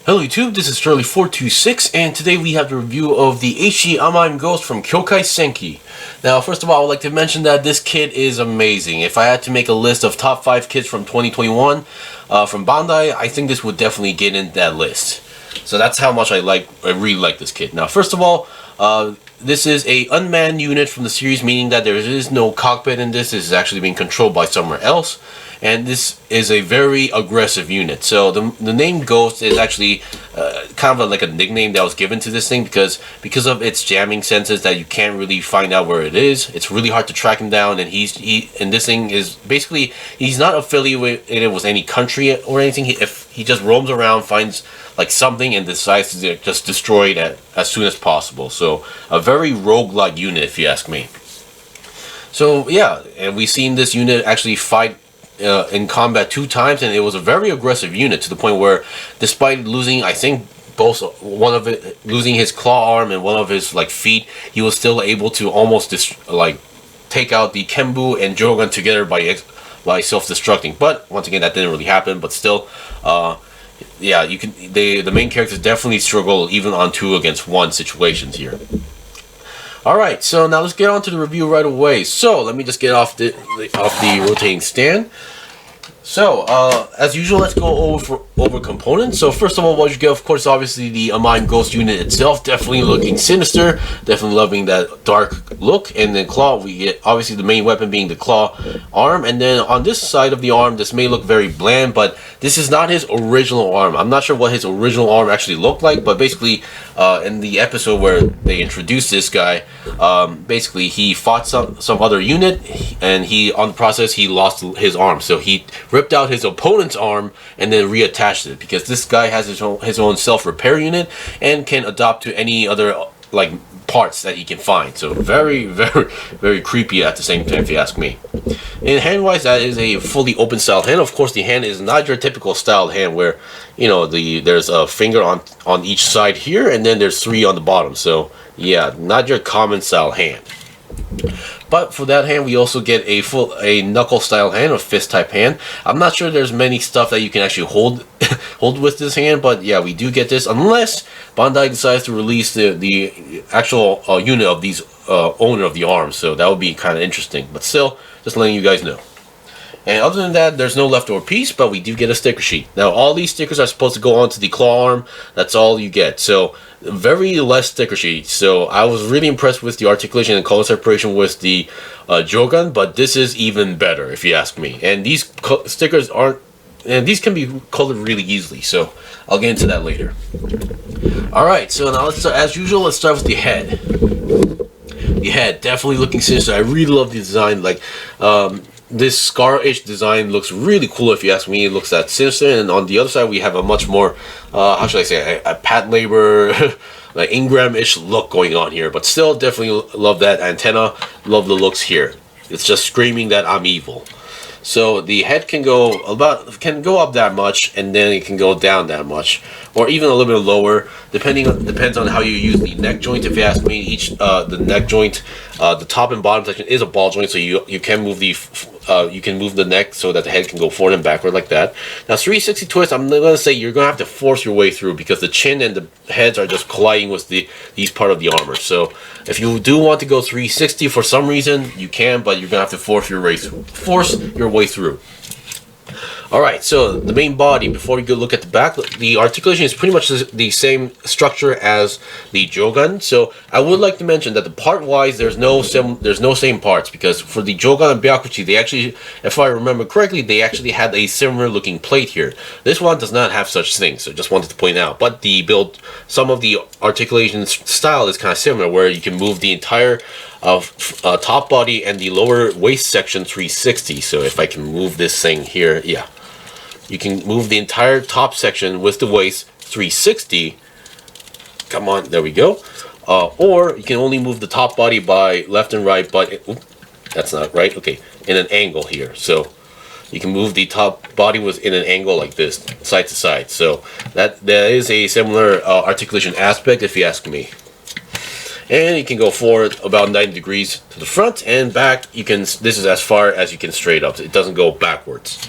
Hello YouTube, this is Shirley426, and today we have the review of the HG AMAIM Ghost from Kyokai Senki. Now, first of all, I would like to mention that this kit is amazing. If I had to make a list of top 5 kits from 2021 from Bandai, I think this would definitely get in that list. So that's how much I really like this kit. Now, first of all, this is a unmanned unit from the series, meaning that there is no cockpit in this. This is actually being controlled by somewhere else. And this is a very aggressive unit. So the name Ghost is actually kind of like a nickname that was given to this thing because of its jamming senses that you can't really find out where it is. It's really hard to track him down, and and this thing is basically, he's not affiliated with any country or anything. If he just roams around, finds like something, and decides to just destroy it as soon as possible. So a very roguelike unit, if you ask me. So yeah, and we've seen this unit actually fight in combat 2 times, and it was a very aggressive unit to the point where, despite losing, I think losing his claw arm and one of his feet, he was still able to almost take out the Kenbu and Jogan together by self-destructing. But once again, that didn't really happen. But still, yeah, the main characters definitely struggle even on 2 against 1 situations here. Alright, so now let's get on to the review right away. So, let me just get off the rotating stand. So, as usual, let's go over components. So, first of all, what you get, of course, obviously the AMAIM Ghost unit itself, definitely looking sinister, definitely loving that dark look. And then claw, we get obviously the main weapon being the claw arm. And then on this side of the arm, this may look very bland, but this is not his original arm. I'm not sure what his original arm actually looked like, but basically, in the episode where they introduced this guy, basically he fought some other unit, and on the process he lost his arm. So he ripped out his opponent's arm and then reattached it, because this guy has his own self-repair unit and can adapt to any other parts that he can find. So very, very, very creepy at the same time, if you ask me. And hand-wise, that is a fully open style hand. Of course, the hand is not your typical styled hand where, you know, there's a finger on each side here, and then there's 3 on the bottom. So yeah, not your common style hand. But for that hand, we also get a knuckle style hand, or fist type hand. I'm not sure there's many stuff that you can actually hold with this hand, but yeah, we do get this, unless Bandai decides to release the actual unit of these owner of the arms. So that would be kind of interesting. But still, just letting you guys know. And other than that, there's no leftover piece, but we do get a sticker sheet. Now, all these stickers are supposed to go onto the claw arm. That's all you get. So, very less sticker sheet. So, I was really impressed with the articulation and color separation with the jogan, but this is even better, if you ask me. And these stickers these can be colored really easily. So, I'll get into that later. Alright, so now let's start, as usual, let's start with the head. The head, definitely looking sinister. I really love the design. This scar-ish design looks really cool, if you ask me. It looks that sinister, and on the other side we have a much more, how should I say, a Pat Labor, like Ingram-ish look going on here. But still, definitely love that antenna, love the looks here. It's just screaming that I'm evil. So the head can go up that much, and then it can go down that much, or even a little bit lower, depends on how you use the neck joint. If you ask me, the neck joint, the top and bottom section is a ball joint, so you can move the neck so that the head can go forward and backward like that. Now 360 twist, I'm gonna say you're gonna have to force your way through, because the chin and the heads are just colliding with these part of the armor. So if you do want to go 360 for some reason, you can, but you're gonna have to force your way through. Alright, so the main body, before we go look at the back, the articulation is pretty much the same structure as the jogan. So I would like to mention that the part-wise, there's no same parts, because for the jogan and Byakuchi, they actually, if I remember correctly, they actually had a similar looking plate here. This one does not have such things, so just wanted to point out. But some of the articulation style is kind of similar, where you can move the entire top body and the lower waist section 360. So if I can move this thing here, yeah, you can move the entire top section with the waist 360. Come on, there we go. Or you can only move the top body by left and right, but that's not right. Okay, in an angle here. So you can move the top body in an angle like this, side to side. So that is a similar articulation aspect, if you ask me. And you can go forward about 90 degrees to the front, and back this is as far as you can straight up. It doesn't go backwards.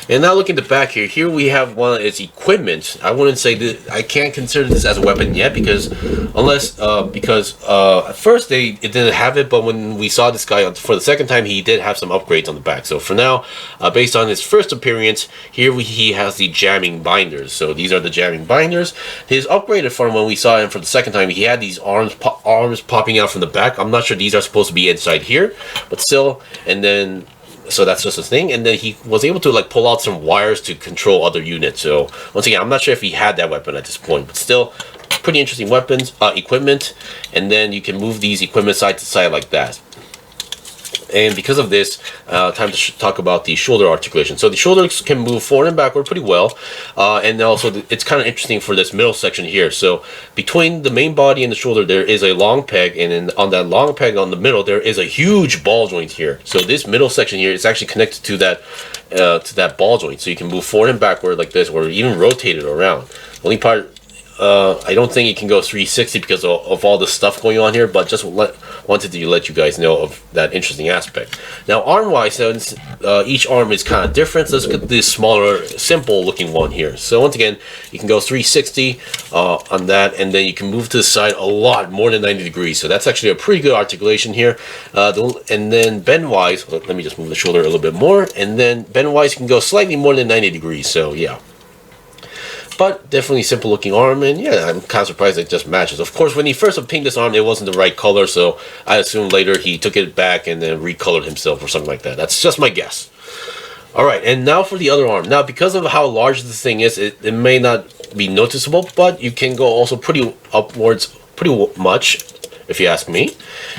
And now looking at the back here, here we have one of its equipment. I wouldn't say that I can't consider this as a weapon yet because at first it didn't have it, but when we saw this guy for the second time, he did have some upgrades on the back. So for now, based on his first appearance, here he has the jamming binders. So these are the jamming binders. His upgraded form, when we saw him for the second time, he had these arms popping out from the back. I'm not sure these are supposed to be inside here, but still, and then. So that's just a thing, and then he was able to like pull out some wires to control other units. So once again, I'm not sure if he had that weapon at this point, but still pretty interesting weapons, equipment, and then you can move these equipment side to side like that. And because of this, time to talk about the shoulder articulation. So the shoulders can move forward and backward pretty well, and also it's kind of interesting for this middle section here. So between the main body and the shoulder, there is a long peg, and then on that long peg on the middle, there is a huge ball joint here. So this middle section here is actually connected to that ball joint, so you can move forward and backward like this, or even rotate it around. The only part, I don't think it can go 360 because of all the stuff going on here, but just wanted to let you guys know of that interesting aspect. Now arm wise, since each arm is kind of different, let's look at this smaller, simple looking one here. So once again, you can go 360 on that, and then you can move to the side a lot more than 90 degrees. So that's actually a pretty good articulation here. And then bend wise, let me just move the shoulder a little bit more, and then bend wise you can go slightly more than 90 degrees. So yeah. But definitely simple looking arm, and yeah, I'm kind of surprised it just matches. Of course, when he first obtained this arm, it wasn't the right color, so I assume later he took it back and then recolored himself or something like that. That's just my guess. Alright, and now for the other arm. Now, because of how large this thing is, it may not be noticeable, but you can go also pretty upwards, pretty much, if you ask me.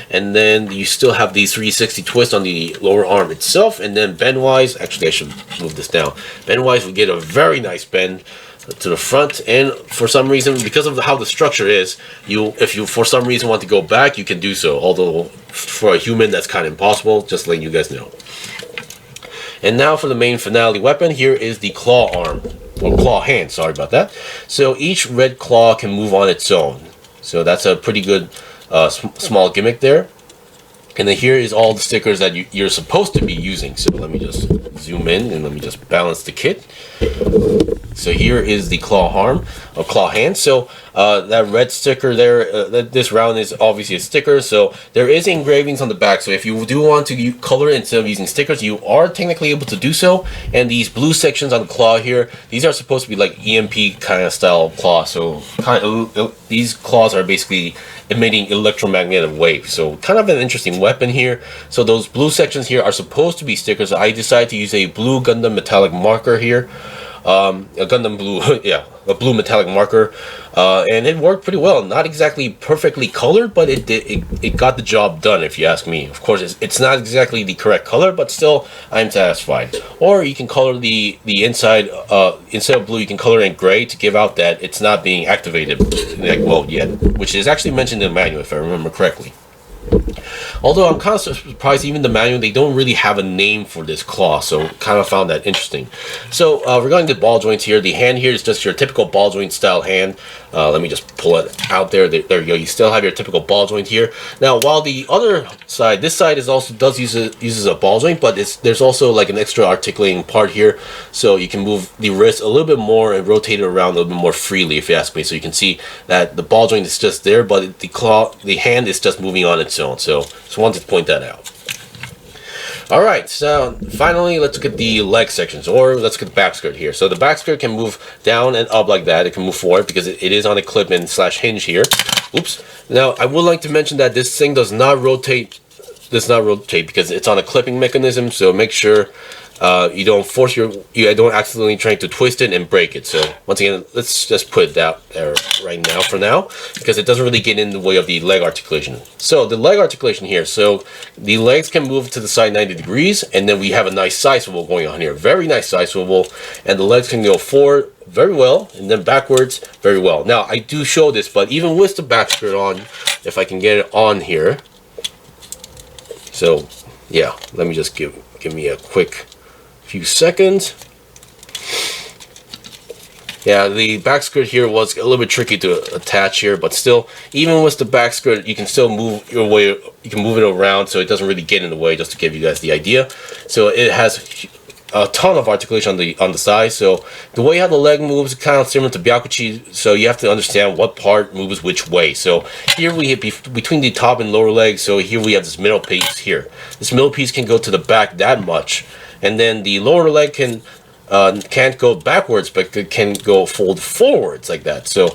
And then you still have these 360 twists on the lower arm itself, and then bend wise, actually I should move this down. Bend wise, we get a very nice bend to the front, and for some reason, because of how the structure is, if you for some reason want to go back, you can do so, although for a human that's kind of impossible, just letting you guys know. And now for the main finale weapon, here is the claw arm, or claw hand, sorry about that. So each red claw can move on its own, so that's a pretty good small gimmick there. And then here is all the stickers that you're supposed to be using. So let me just zoom in and let me just balance the kit. So here is the claw arm, or claw hand. So that red sticker there, this round is obviously a sticker. So there is engravings on the back. So if you do want to color instead of using stickers, you are technically able to do so. And these blue sections on the claw here, these are supposed to be like EMP kind of style claw. So these claws are basically emitting electromagnetic waves. So kind of an interesting weapon here. So those blue sections here are supposed to be stickers. I decided to use a blue Gundam metallic marker here. A Gundam blue, yeah, a blue metallic marker, and it worked pretty well. Not exactly perfectly colored, but it got the job done, if you ask me. Of course, it's not exactly the correct color, but still, I'm satisfied. Or you can color the inside, instead of blue, you can color in gray to give out that it's not being activated like mode yet, which is actually mentioned in the manual, if I remember correctly. Although I'm kind of surprised, even the manual, they don't really have a name for this claw, so kind of found that interesting. So regarding the ball joints here, the hand here is just your typical ball joint style hand. Let me just pull it out there. There you go. You still have your typical ball joint here. Now, while the other side, this side is also uses a ball joint, but there's also like an extra articulating part here, so you can move the wrist a little bit more and rotate it around a little bit more freely, if you ask me. So you can see that the ball joint is just there, but the hand is just moving on its own. So just wanted to point that out. Alright, so finally let's look at the leg sections, or let's look at the back skirt here. So the back skirt can move down and up like that. It can move forward because it is on a clip and slash hinge here. Oops. Now I would like to mention that this thing does not rotate because it's on a clipping mechanism, so make sure you don't force you don't accidentally try to twist it and break it. So once again, let's just put it out there right now for now, because it doesn't really get in the way of the leg articulation. So the leg articulation here, so the legs can move to the side 90 degrees, and then we have a nice side swivel going on here, very nice side swivel, and the legs can go forward very well and then backwards very well. Now I do show this, but even with the back skirt on, if I can get it on here, so yeah, let me just give me a quick few seconds. Yeah, the back skirt here was a little bit tricky to attach here, but still, even with the back skirt, you can still move your way. You can move it around so it doesn't really get in the way, just to give you guys the idea. So it has a ton of articulation on the side. So the way how the leg moves is kind of similar to Byakuchi. So you have to understand what part moves which way. So here we hit between the top and lower leg. So here we have this middle piece here. This middle piece can go to the back that much, and then the lower leg can't go backwards, but can go fold forwards like that. So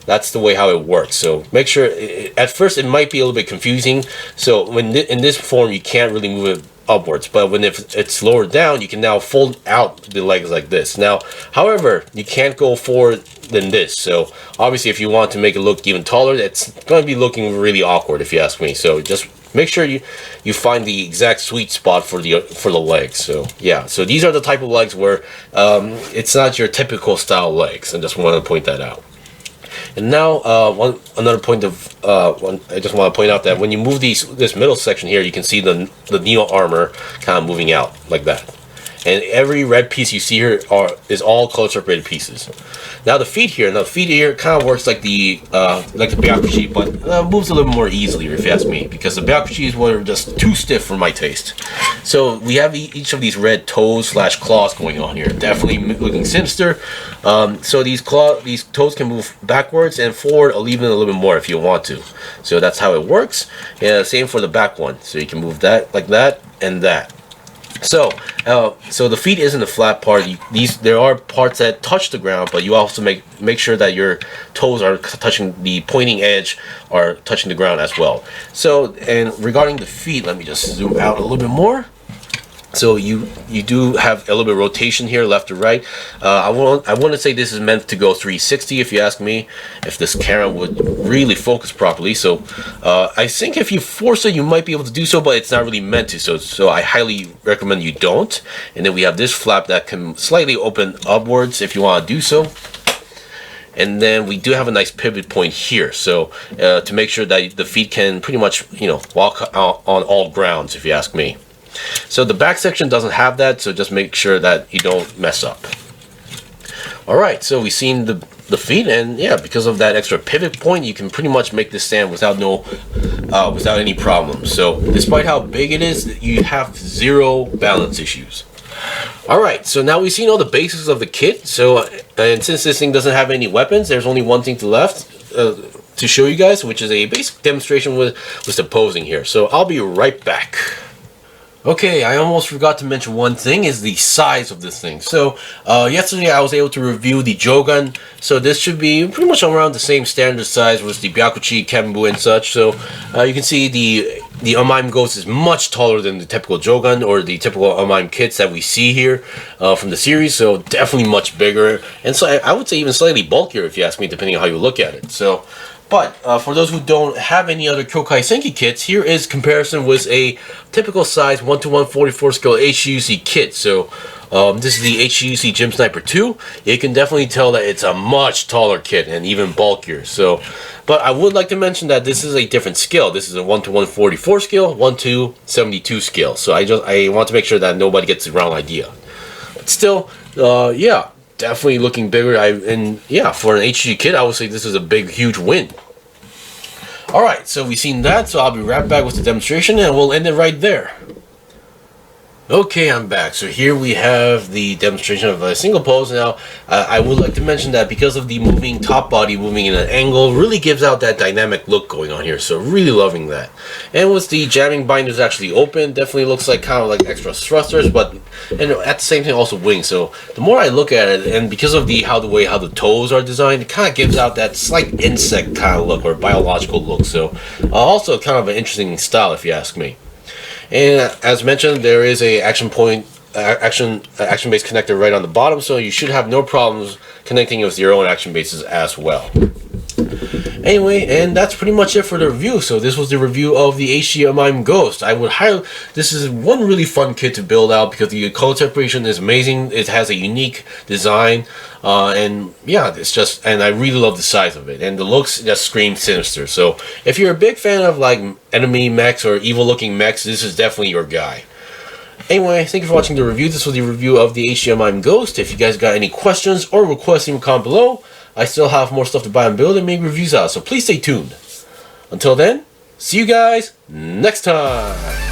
that's the way how it works. So make sure, at first it might be a little bit confusing. So when in this form you can't really move it upwards, but when it's lowered down, you can now fold out the legs like this. Now, however, you can't go forward than this. So obviously if you want to make it look even taller, it's going to be looking really awkward if you ask me. So just make sure you find the exact sweet spot for the legs. So yeah, so these are the type of legs where it's not your typical style legs, and just want to point that out. And now another point of I just want to point out that when you move this middle section here, you can see the Neo armor kind of moving out like that. And every red piece you see here is all color separated pieces. Now the feet here kind of works like the Byakuchi, but moves a little more easily, if you ask me, because the Byakuchis were just too stiff for my taste. So we have each of these red toes / claws going on here, definitely looking sinister. So these toes can move backwards and forward, or even a little bit more if you want to. So that's how it works. And same for the back one. So you can move that like that and that. So the feet isn't the flat part. There are parts that touch the ground, but you also make sure that your toes are touching the pointing edge, or touching the ground as well. So, and regarding the feet, let me just zoom out a little bit more. So you do have a little bit of rotation here, left to right. I want to say this is meant to go 360, if you ask me, if this camera would really focus properly. So I think if you force it, you might be able to do so, but it's not really meant to. So I highly recommend you don't. And then we have this flap that can slightly open upwards if you want to do so. And then we do have a nice pivot point here, so to make sure that the feet can pretty much, walk on all grounds, if you ask me. So the back section doesn't have that, so just make sure that you don't mess up. Alright, so we've seen the feet, and yeah, because of that extra pivot point, you can pretty much make this stand without any problems. So despite how big it is, you have zero balance issues. Alright, so now we've seen all the basics of the kit. So, and since this thing doesn't have any weapons, there's only one thing left to show you guys, which is a basic demonstration with the posing here. So I'll be right back. Okay, I almost forgot to mention one thing, is the size of this thing. So yesterday I was able to review the jogan. So this should be pretty much around the same standard size with the Byakuchi, Kenbu and such. So you can see the AMAIM Ghost is much taller than the typical jogan or the typical AMAIM kits that we see here from the series. So definitely much bigger, and so I would say even slightly bulkier if you ask me, depending on how you look at it. So, but for those who don't have any other Kyokai Senki kits, here is comparison with a typical size 1:144 scale HGUC kit. So this is the HGUC Gym Sniper 2. You can definitely tell that it's a much taller kit and even bulkier. So, but I would like to mention that this is a different scale. This is a 1:144 scale, 1:72 scale. So I want to make sure that nobody gets the wrong idea. But still, yeah. Definitely looking bigger, and yeah, for an HG kit, I would say this is a big, huge win. Alright, so we've seen that, so I'll be right back with the demonstration, and we'll end it right there. Okay, I'm back. So here we have the demonstration of a single pose. Now, I would like to mention that because of the moving top body moving in an angle, really gives out that dynamic look going on here. So really loving that. And with the jamming binders actually open, definitely looks like kind of like extra thrusters, but and at the same time also wings. So the more I look at it, and because of how the toes are designed, it kind of gives out that slight insect kind of look, or biological look. So also kind of an interesting style, if you ask me. And as mentioned, there is a action-based connector right on the bottom, so you should have no problems connecting with your own action bases as well. Anyway, and that's pretty much it for the review. So this was the review of the HG AMAIM Ghost. I would highly, this is one really fun kit to build out because the color separation is amazing. It has a unique design, and yeah, it's just, and I really love the size of it, and the looks just scream sinister. So if you're a big fan of like enemy mechs or evil looking mechs, this is definitely your guy. Anyway, thank you for watching the review. This was the review of the HG AMAIM Ghost. If you guys got any questions or requests, leave a comment below. I still have more stuff to buy and build and make reviews out, so please stay tuned. Until then, see you guys next time.